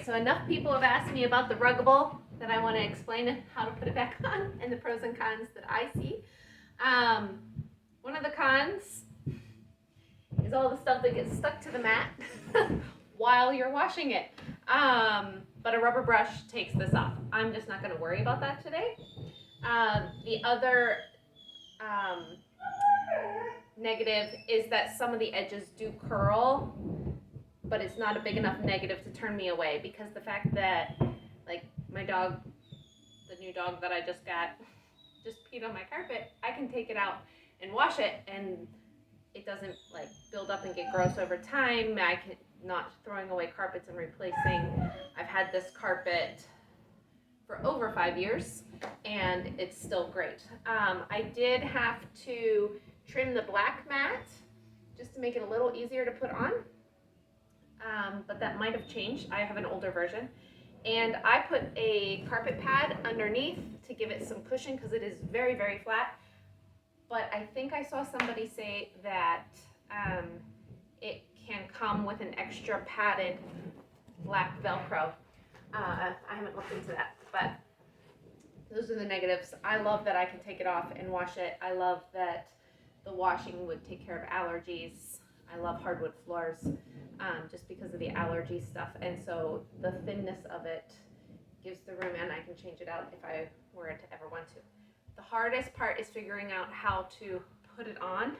so enough people have asked me about the Ruggable that I want to explain how to put it back on and the pros and cons that I see. One of the cons is all the stuff that gets stuck to the mat while you're washing it. But a rubber brush takes this off. I'm just not going to worry about that today. The other negative is that some of the edges do curl, but it's not a big enough negative to turn me away, because the fact that, like, my dog, the new dog that I just got, just peed on my carpet, I can take it out and wash it, and it doesn't like build up and get gross over time. I can not throwing away carpets and replacing. I've had this carpet for over 5 years and it's still great. I did have to trim the black mat just to make it a little easier to put on, but that might have changed. I have an older version, and I put a carpet pad underneath to give it some cushion because it is very, very flat. But I think I saw somebody say that it can come with an extra padded black Velcro. I haven't looked into that, but those are the negatives. I love that I can take it off and wash it. I love that the washing would take care of allergies. I love hardwood floors just because of the allergy stuff. And so the thinness of it gives the room, and I can change it out if I were to ever want to. The hardest part is figuring out how to put it on.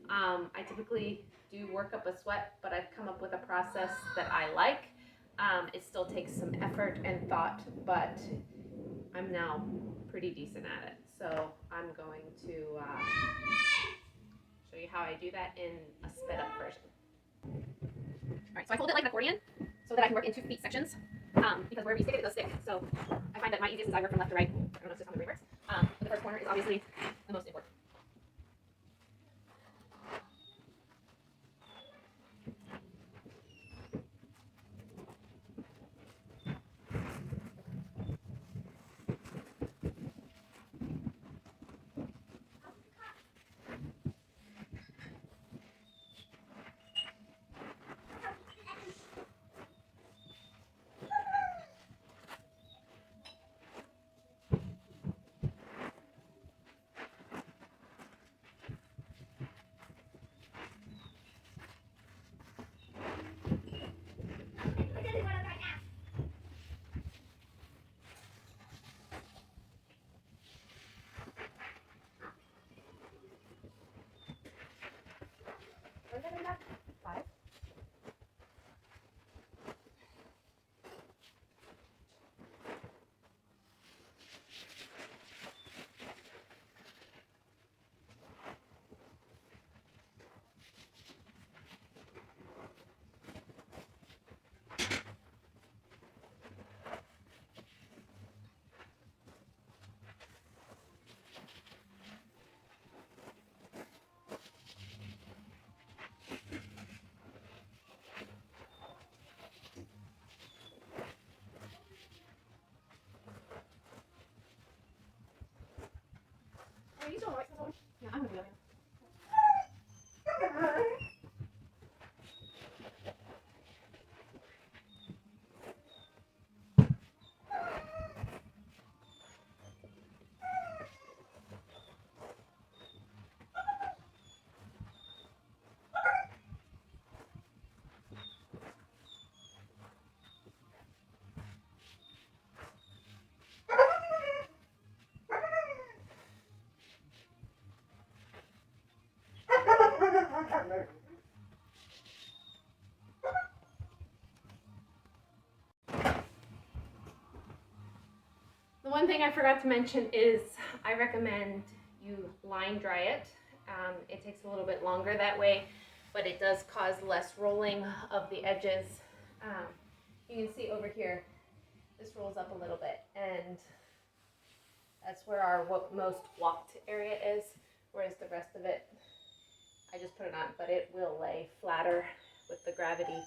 I typically do work up a sweat, but I've come up with a process that I like. It still takes some effort and thought, but I'm now pretty decent at it. So I'm going to show you how I do that in a sped up version. All right, so I fold it like an accordion so that I can work in 2 feet sections, because wherever you stick it, it does stick. So I find that my easiest is I work from left to right. I don't know if this is how the works. But the first corner is obviously the most important. Five. Are you doing right? Yeah, I'm gonna be over here. The one thing I forgot to mention is I recommend you line dry it. It takes a little bit longer that way, but it does cause less rolling of the edges. You can see over here, this rolls up a little bit, and that's where our most walked area is, whereas the rest of it, I just put it on, but it will lay flatter with the gravity.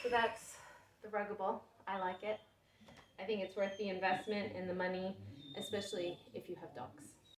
So that's the Ruggable. I like it. I think it's worth the investment and the money, especially if you have dogs.